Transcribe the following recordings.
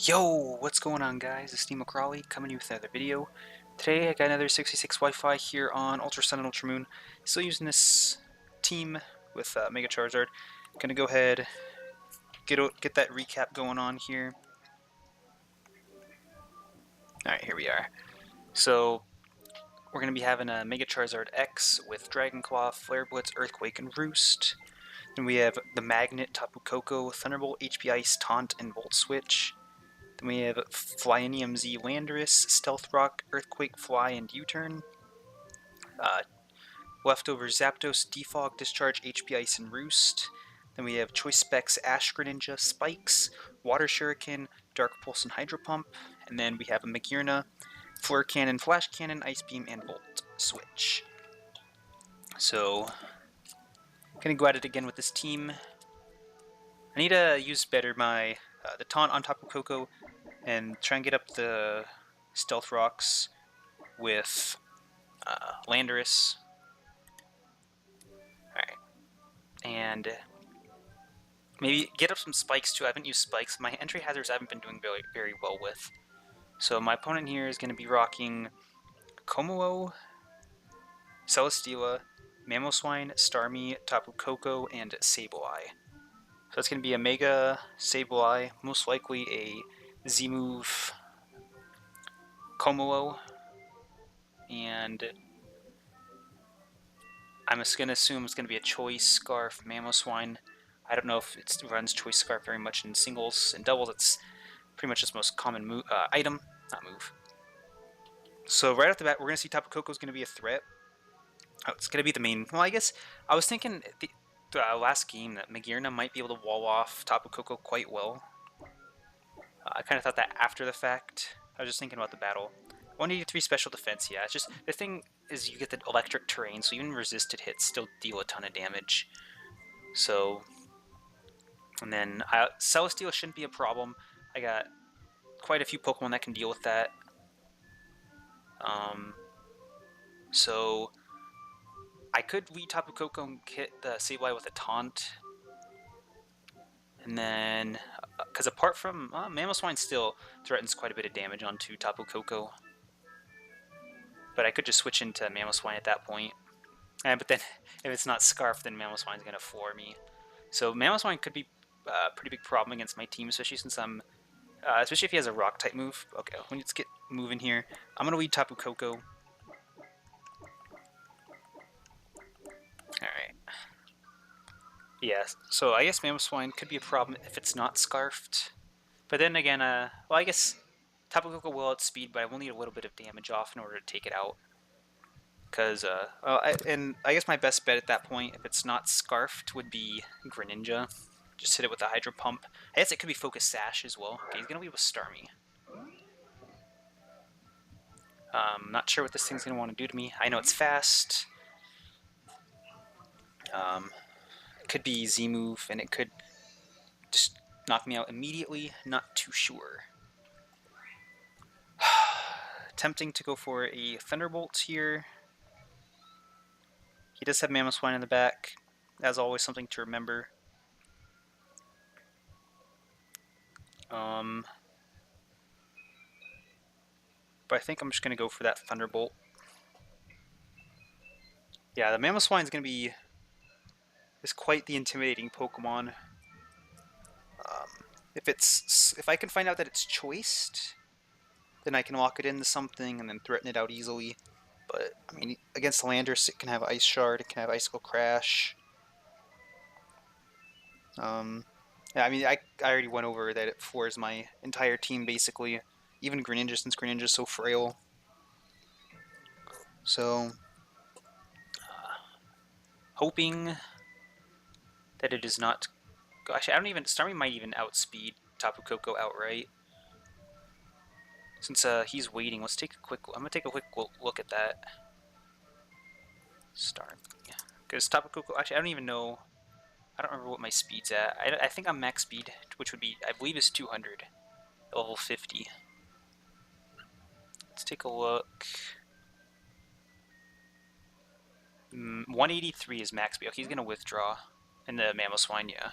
Yo, what's going on guys? It's Steve McCrawley coming to you with another video. Today I got another 66 Wi-Fi here on Ultra Sun and Ultra Moon. Still using this team with Mega Charizard. Gonna go ahead, get that recap going on here. Alright, here we are. So, we're gonna be having a Mega Charizard X with Dragon Claw, Flare Blitz, Earthquake, and Roost. Then we have the Magnet, Tapu Koko, Thunderbolt, HP Ice, Taunt, and Volt Switch. Then we have Flyinium Z Landorus, Stealth Rock, Earthquake, Fly, and U-Turn. Leftover Zapdos, Defog, Discharge, HP Ice, and Roost. Then we have Choice Specs, Ash Greninja, Spikes, Water Shuriken, Dark Pulse, and Hydro Pump. And then we have a Magearna, Flare Cannon, Flash Cannon, Ice Beam, and Volt Switch. So, gonna go at it again with this team. I need to use better my the Taunt on Tapu Koko and try and get up the Stealth Rocks with Landorus. Alright. And maybe get up some Spikes too. I haven't used Spikes. My entry hazards I haven't been doing very well with. So my opponent here is going to be rocking Komodo, Celesteela, Mamoswine, Starmie, Tapu Koko, and Sableye. So it's going to be a Mega Sableye, most likely a Z-move Komodo, and I'm just going to assume it's going to be a Choice Scarf Mamoswine. I don't know if it runs Choice Scarf very much in singles and doubles. It's pretty much its most common item, not move. So right off the bat, we're going to see Tapu Koko is going to be a threat. Oh, it's going to be the main. Well, I guess I was thinking the last game that Magearna might be able to wall off Tapu Koko quite well. I kind of thought that after the fact. I was just thinking about the battle. 183 special defense, yeah. It's just the thing is you get the electric terrain, so even resisted hits still deal a ton of damage. So, and then Celesteela shouldn't be a problem. I got quite a few Pokemon that can deal with that. So I could lead Tapu Koko and hit the Sableye with a taunt. And then, because apart from Mamoswine still threatens quite a bit of damage onto Tapu Koko. But I could just switch into Mamoswine at that point. But then, if it's not Scarf, then Mamoswine's going to floor me. So Mamoswine could be a pretty big problem against my team, especially since I'm... especially if he has a Rock-type move. Okay, let's get moving here. I'm going to lead Tapu Koko. Alright. Yeah, so I guess Mamoswine could be a problem if it's not Scarfed. But then again, well, I guess Tapu Koko will outspeed, but I will need a little bit of damage off in order to take it out. Because, and I guess my best bet at that point, if it's not Scarfed, would be Greninja. Just hit it with a Hydro Pump. I guess it could be Focus Sash as well. Okay, he's going to leave with Starmie. Not sure what this thing's going to want to do to me. I know it's fast. It could be Z-move, and it could just knock me out immediately. Not too sure. Tempting to go for a Thunderbolt here. He does have Mamoswine in the back. As always, something to remember. But I think I'm just going to go for that Thunderbolt. Yeah, the Mamoswine is going to be quite the intimidating Pokemon. If I can find out that it's choiced, then I can lock it into something and then threaten it out easily. But, I mean, against Landorus, it can have Ice Shard, it can have Icicle Crash. Yeah, I mean, I already went over that it floors my entire team, basically. Even Greninja, since Greninja's so frail. So, hoping that it is not... Actually, I don't even... Starmie might even outspeed Tapu Koko outright. Since he's waiting, let's take a quick... I'm going to take a quick look at that. Starmie. Because Tapu Koko... Actually, I don't even know... I don't remember what my speed's at. I think I'm max speed, which would be... I believe is 200. Level 50. Let's take a look. 183 is max speed. Okay, he's going to withdraw. And the Mamoswine, yeah.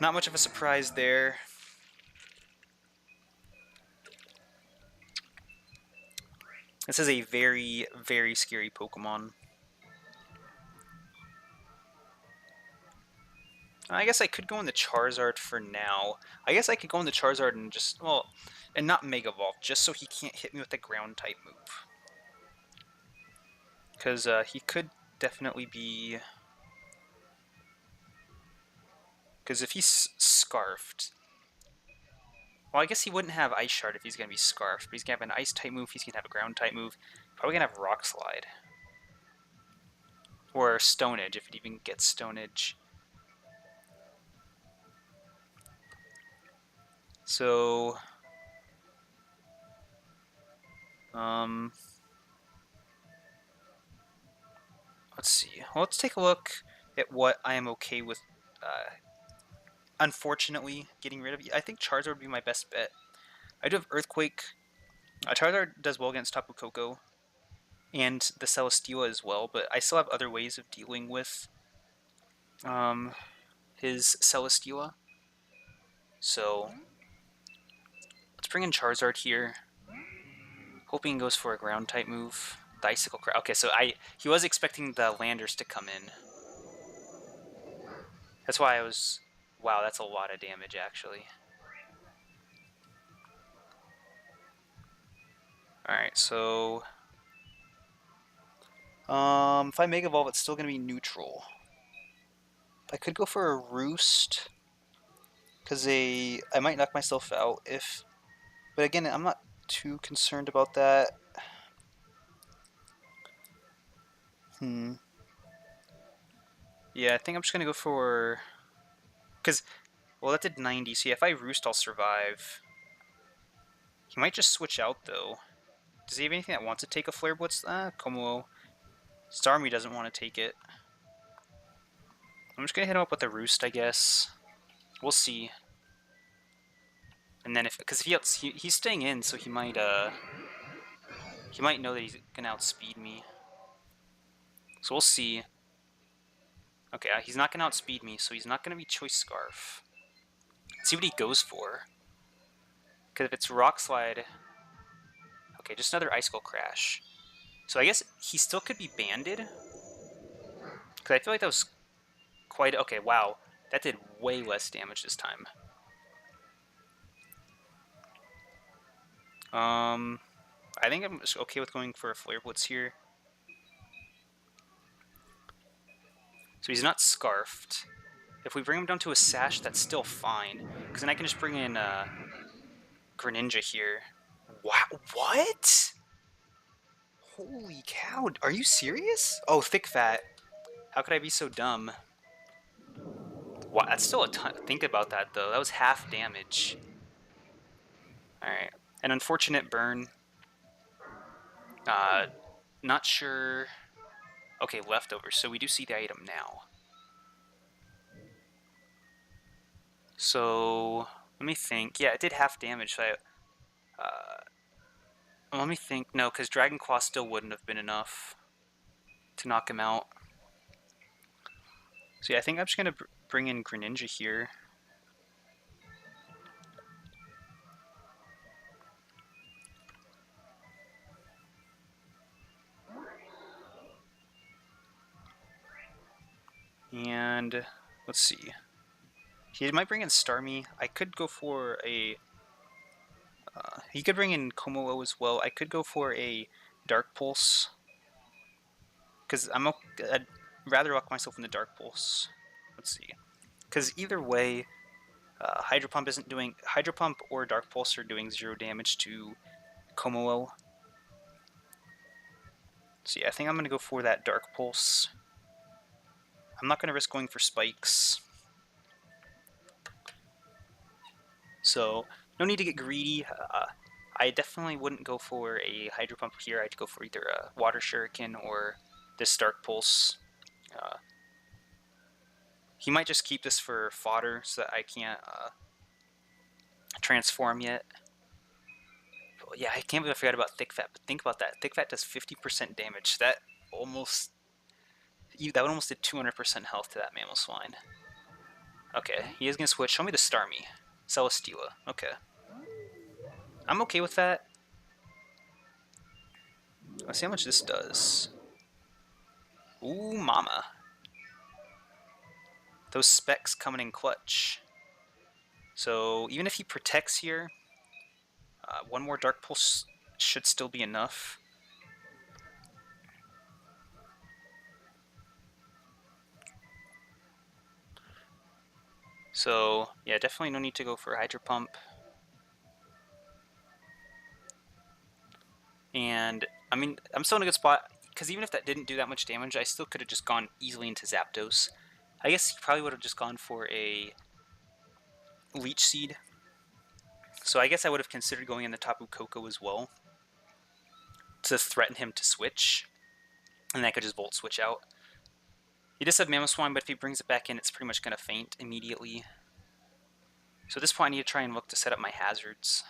Not much of a surprise there. This is a very, very scary Pokemon. I guess I could go in the Charizard for now. I guess I could go in the Charizard and just, well, and not Mega Evolve, just so he can't hit me with the ground type move. Because he could definitely be... Because if he's Scarfed... Well, I guess he wouldn't have Ice Shard if he's going to be Scarfed, but he's going to have an Ice type move, he's going to have a ground type move, probably going to have Rock Slide. Or Stone-Edge, if it even gets Stone-Edge. So... let's see. Well, let's take a look at what I am okay with, unfortunately, getting rid of. I think Charizard would be my best bet. I do have Earthquake. Charizard does well against Tapu Koko and the Celesteela as well, but I still have other ways of dealing with his Celesteela. So let's bring in Charizard here. Hoping he goes for a ground type move. The Icicle Crowd. Okay, so he was expecting the Landers to come in. That's why I was... Wow, that's a lot of damage, actually. Alright, so... if I Mega Evolve, it's still going to be neutral. I could go for a Roost, because I might knock myself out if... But again, I'm not too concerned about that. Yeah, I think I'm just going to go for... Because, well, that did 90, so yeah, if I Roost, I'll survive. He might just switch out, though. Does he have anything that wants to take a Flare Blitz? Como. Starmie doesn't want to take it. I'm just going to hit him up with a Roost, I guess. We'll see. And then because if he's staying in, so he might know that he's going to outspeed me. So we'll see. Okay, he's not going to outspeed me, so he's not going to be Choice Scarf. Let's see what he goes for. Because if it's Rock Slide... Okay, just another Icicle Crash. So I guess he still could be banded. Because I feel like that was quite... Okay, wow. That did way less damage this time. I think I'm just okay with going for a Flare Blitz here. So he's not Scarfed. If we bring him down to a Sash, that's still fine. Because then I can just bring in Greninja here. Wow, what? Holy cow, are you serious? Oh, Thick Fat. How could I be so dumb? Wow, that's still a ton. Think about that, though. That was half damage. Alright. An unfortunate burn. Not sure... Okay, leftovers. So we do see the item now. So... Let me think. Yeah, it did half damage, so let me think. No, because Dragon Claw still wouldn't have been enough to knock him out. So yeah, I think I'm just going to bring in Greninja here. And let's see. He might bring in Starmie. I could go for a... he could bring in Komolo as well. I could go for a Dark Pulse. Because I'd rather lock myself in the Dark Pulse. Let's see. Because either way, Hydro Pump isn't doing... Hydro Pump or Dark Pulse are doing 0 damage to Komolo. So yeah, I think I'm going to go for that Dark Pulse. I'm not going to risk going for Spikes. So, no need to get greedy. I definitely wouldn't go for a Hydro Pump here. I'd go for either a Water Shuriken or this Dark Pulse. He might just keep this for fodder so that I can't transform yet. But yeah, I can't believe I forgot about Thick Fat, but think about that. Thick Fat does 50% damage. That would almost did 200% health to that Mamoswine. Okay, he is going to switch. Show me the Starmie. Celesteela. Okay. I'm okay with that. Let's see how much this does. Ooh, mama. Those specs coming in clutch. So even if he protects here, one more Dark Pulse should still be enough. So yeah, definitely no need to go for a Hydro Pump. And I mean, I'm still in a good spot because even if that didn't do that much damage, I still could have just gone easily into Zapdos. I guess he probably would have just gone for a Leech Seed. So I guess I would have considered going in the Tapu Koko as well to threaten him to switch, and I could just Volt Switch out. He does have Mamoswine, but if he brings it back in, it's pretty much going to faint immediately. So at this point, I need to try and look to set up my hazards.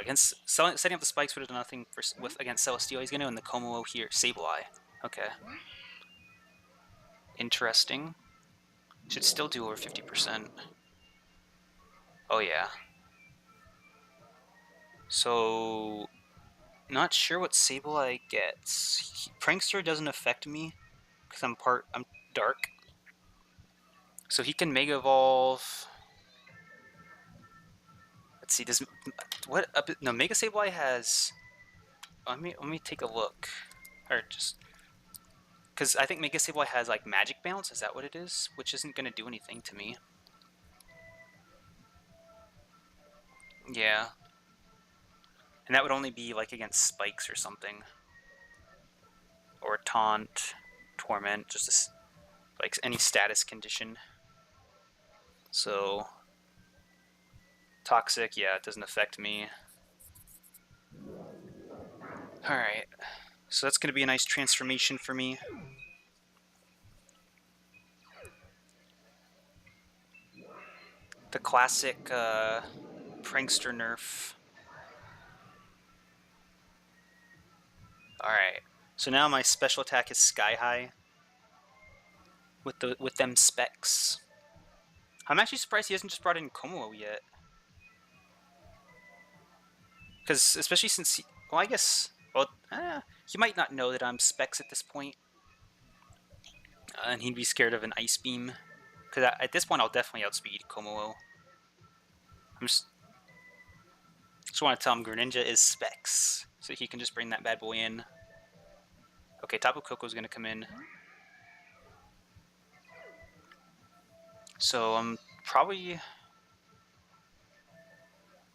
Against setting up the spikes would have done nothing against Celesteela. He's going to in the Como here. Sableye. Okay. Interesting. Should still do over 50%. Oh yeah. So, not sure what Sableye gets. Prankster doesn't affect me because I'm dark. So he can Mega Evolve. Let's see. Does what? No, Mega Sableye has. Let me take a look, or just because I think Mega Sableye has like Magic Bounce. Is that what it is? Which isn't going to do anything to me. Yeah. And that would only be like against spikes or something. Or taunt, torment, just like any status condition. So toxic, yeah, it doesn't affect me. Alright. So that's gonna be a nice transformation for me. The classic prankster nerf. Alright. So now my special attack is sky high with them specs. I'm actually surprised he hasn't just brought in Como yet. Because especially since well, I guess he might not know that I'm specs at this point, and he'd be scared of an Ice Beam. Because at this point, I'll definitely outspeed Como. I'm just want to tell him Greninja is specs, so he can just bring that bad boy in. Okay, Tapu Koko's gonna come in. So I'm probably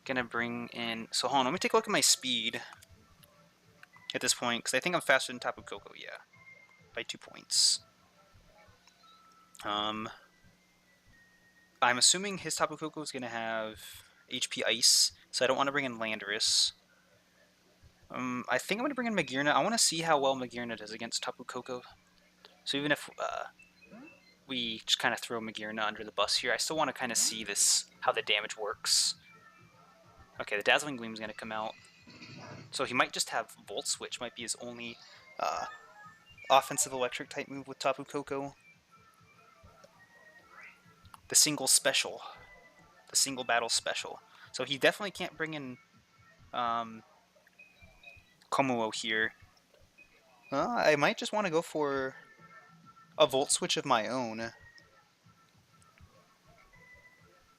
gonna bring in. So hold on, let me take a look at my speed at this point, because I think I'm faster than Tapu Koko. Yeah, by 2 points. I'm assuming his Tapu Koko is gonna have HP Ice, so I don't want to bring in Landorus. I think I'm gonna bring in Magearna. I want to see how well Magearna does against Tapu Koko. So even if we just kind of throw Magearna under the bus here, I still want to kind of see how the damage works. Okay, the Dazzling Gleam is going to come out. So he might just have Volt Switch, might be his only offensive electric type move with Tapu Koko. The single special. The single battle special. So he definitely can't bring in Komuo here. I might just want to go for a Volt Switch of my own.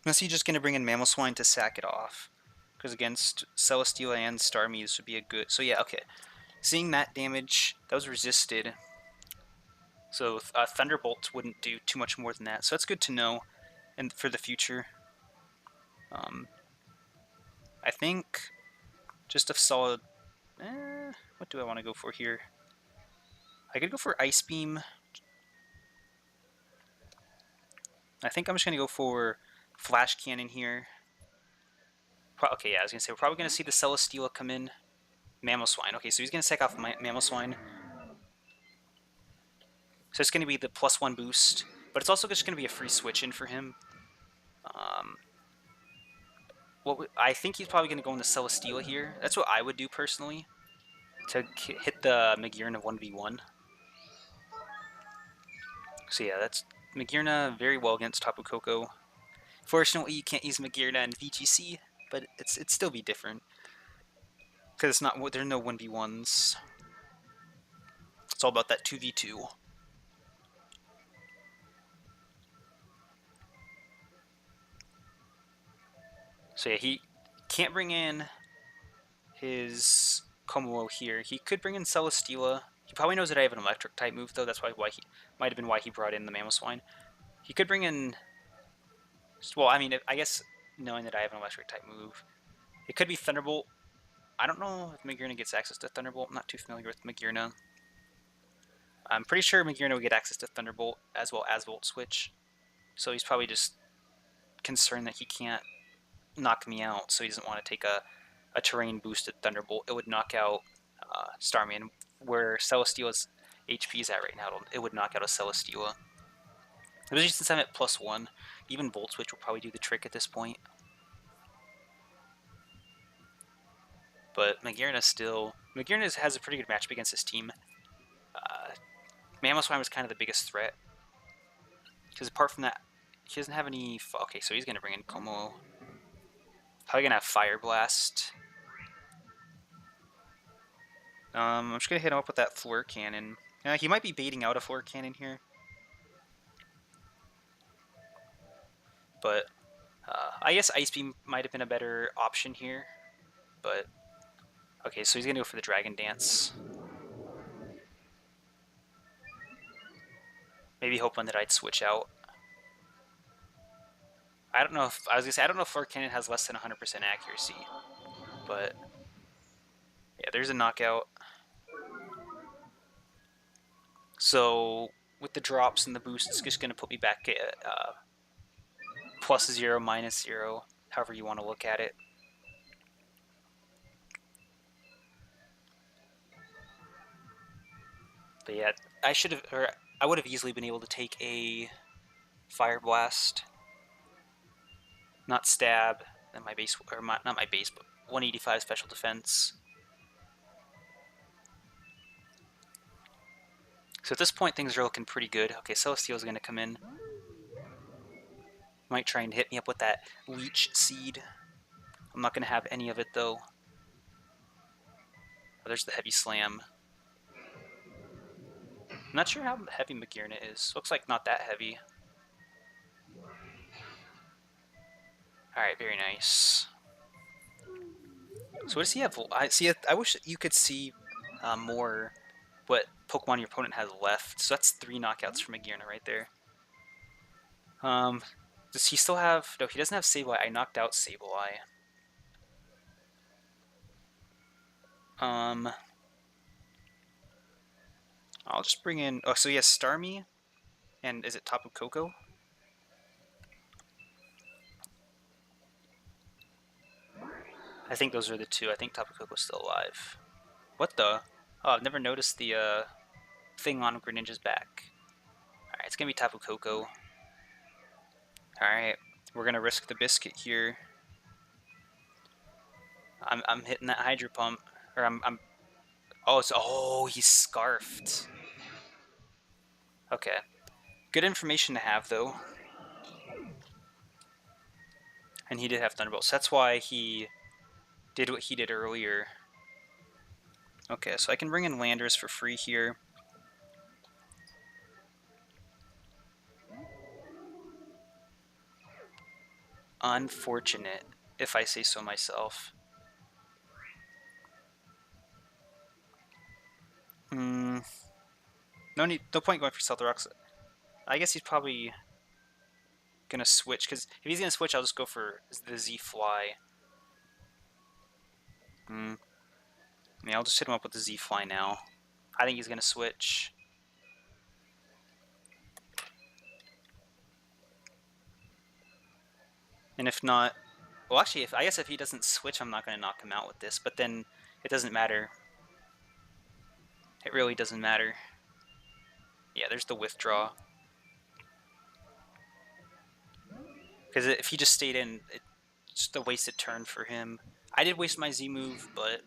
Unless he's just going to bring in Mamoswine to sack it off. Because against Celesteela and Starmie, this would be a good... So yeah, okay. Seeing that damage, that was resisted. So Thunderbolt wouldn't do too much more than that. So that's good to know and for the future. I think just a solid... what do I want to go for here? I could go for Ice Beam. I think I'm just going to go for Flash Cannon here. Okay, yeah, I was going to say, we're probably going to see the Celesteela come in. Mamoswine. Okay, so he's going to take off Mamoswine. So it's going to be the +1 boost, but it's also just going to be a free switch in for him. I think he's probably going to go into Celesteela here. That's what I would do personally, to hit the Magearna 1v1. So yeah, that's Magearna very well against Tapu Koko. Fortunately, you can't use Magearna in VGC, but it'd still be different. Because it's not, there are no 1v1s. It's all about that 2v2. So yeah, he can't bring in his Komo here. He could bring in Celesteela. He probably knows that I have an electric type move though. That's why he might have been why he brought in the Mamoswine. He could bring in. Well, I mean, I guess knowing that I have an electric type move, it could be Thunderbolt. I don't know if Magearna gets access to Thunderbolt. I'm not too familiar with Magearna. I'm pretty sure Magearna would get access to Thunderbolt as well as Volt Switch. So he's probably just concerned that he can't knock me out, so he doesn't want to take a terrain boosted Thunderbolt. It would knock out Starman, where Celesteela's HP is at right now. It would knock out a Celesteela. Especially since I'm at +1, even Volt Switch will probably do the trick at this point. But Magearna has a pretty good matchup against his team. Mamoswine was kind of the biggest threat. Because apart from that, he doesn't have any... Okay, so he's going to bring in Como. Probably going to have Fire Blast. I'm just going to hit him up with that Fleur Cannon. He might be baiting out a Fleur Cannon here. But I guess Ice Beam might have been a better option here. But... Okay, so he's going to go for the Dragon Dance. Maybe hoping that I'd switch out. I don't know if Fleur Cannon has less than 100% accuracy, but yeah, there's a knockout. So with the drops and the boost, it's just going to put me back at +0, -0, however you want to look at it. But yeah, I would have easily been able to take a Fire Blast, not stab, then my base, or not my base, but 185 special defense. So at this point, things are looking pretty good. Okay, Celesteel's going to come in. Might try and hit me up with that Leech Seed. I'm not going to have any of it, though. Oh, there's the Heavy Slam. I'm not sure how heavy Magearna is. Looks like not that heavy. Alright, very nice. So what does he have? I wish you could see more what Pokemon your opponent has left. So that's 3 knockouts for Magearna right there. Does he still have... No, he doesn't have Sableye. I knocked out Sableye. I'll just bring in... Oh, so he has Starmie. And is it Tapu Koko? I think those are the 2. I think Tapu Koko's still alive. What the? Oh, I've never noticed the thing on Greninja's back. Alright, it's gonna be Tapu Koko. Alright, we're gonna risk the biscuit here. I'm hitting that Hydro Pump. Or I'm oh, he's Scarfed. Okay. Good information to have, though. And he did have Thunderbolts. That's why he did what he did earlier. Okay, so I can bring in Landers for free here. Unfortunate, if I say so myself. No point going for Stealth Rocks. I guess he's probably gonna switch, because if he's gonna switch, I'll just go for the Z Fly. I mean, I'll just hit him up with the Z Fly now. I think he's gonna switch. And if not, well, actually, I guess if he doesn't switch, I'm not gonna knock him out with this. But then it doesn't matter. It really doesn't matter. Yeah, there's the withdraw. Because if he just stayed in, it's just a wasted turn for him. I did waste my Z move, but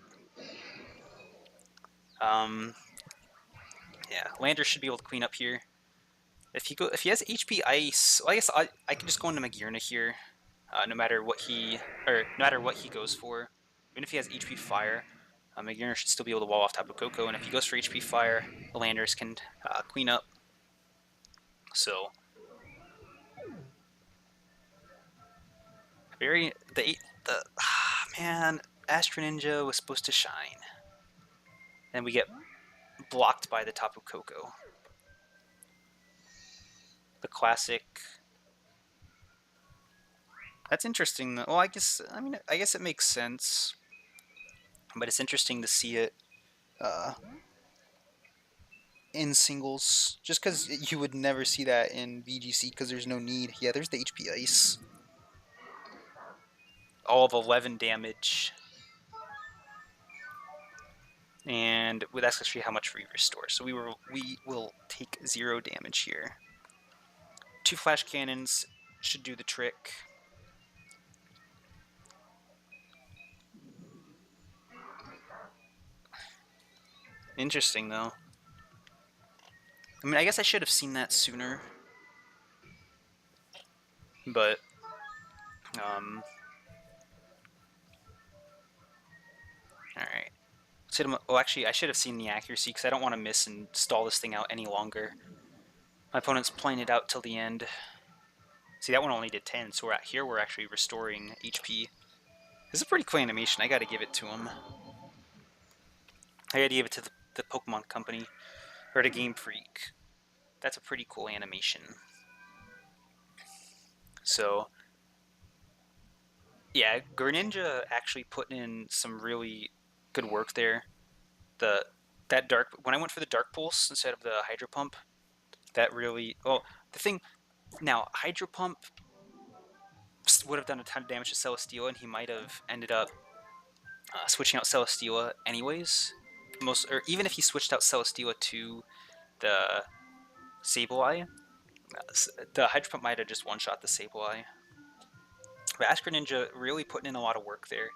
yeah, Lander should be able to clean up here. If he has HP Ice, well, I guess I can just go into Magearna here, no matter what he goes for, even if he has HP Fire. Magirna should still be able to wall off Tapu Koko, and if he goes for HP Fire, the Landers can clean up. So, man, Astro Ninja was supposed to shine. And we get blocked by the Tapu Koko. The classic. That's interesting. Well, I guess it makes sense, but it's interesting to see it in singles, just because you would never see that in VGC because there's no need. Yeah, there's the HP Ice. All of 11 damage. And with actually how much we restore. So we will take 0 damage here. 2 flash cannons should do the trick. Interesting though. I mean, I guess I should have seen that sooner. But alright. Well, actually, I should have seen the accuracy because I don't want to miss and stall this thing out any longer. My opponent's playing it out till the end. See, that one only did 10, so we're actually restoring HP. This is a pretty cool animation. I gotta give it to him. I gotta give it to the Pokemon Company, or to Game Freak. That's a pretty cool animation. So, yeah, Greninja actually put in some really good work there. When I went for the Dark Pulse instead of the Hydro Pump, that really now Hydro Pump would have done a ton of damage to Celesteela, and he might have ended up switching out Celesteela anyways. Or even if he switched out Celesteela to the Sableye, the Hydro Pump might have just one-shot the Sableye. But Ash Greninja really putting in a lot of work there.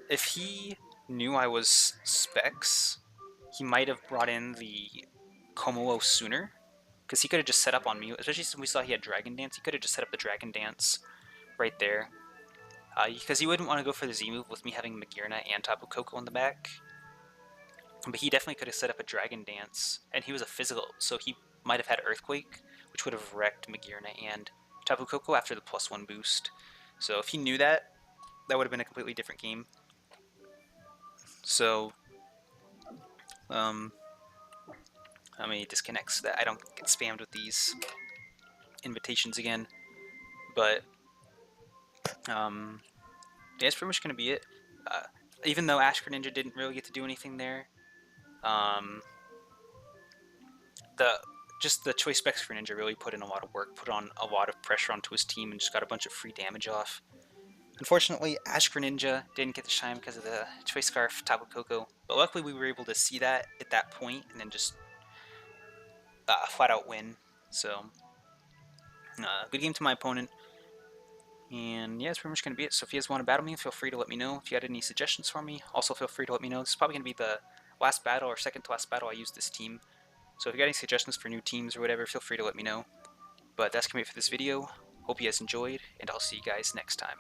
If he knew I was Specs, he might have brought in the Komodo sooner, because he could have just set up on me, especially since we saw he had Dragon Dance. He could have just set up the Dragon Dance right there. Because he wouldn't want to go for the Z move with me having Magirna and Tapu Koko in the back. But he definitely could have set up a Dragon Dance, and he was a physical, so he might have had Earthquake, which would have wrecked Magirna and Tapu Koko after the +1 boost. So if he knew that, that would have been a completely different game. So, let me disconnect so that I don't get spammed with these invitations again. But, yeah, that's pretty much going to be it. Even though Ash Greninja didn't really get to do anything there, the Choice Specs Greninja really put in a lot of work, put on a lot of pressure onto his team, and just got a bunch of free damage off. Unfortunately, Ash Greninja didn't get the shine because of the Choice Scarf Tapu Koko, but luckily we were able to see that at that point and then just flat out win. So, good game to my opponent. And yeah, that's pretty much going to be it. So if you guys want to battle me, feel free to let me know. If you had any suggestions for me, also feel free to let me know. This is probably going to be the last battle or second to last battle I use this team. So if you got any suggestions for new teams or whatever, feel free to let me know. But that's going to be it for this video. Hope you guys enjoyed, and I'll see you guys next time.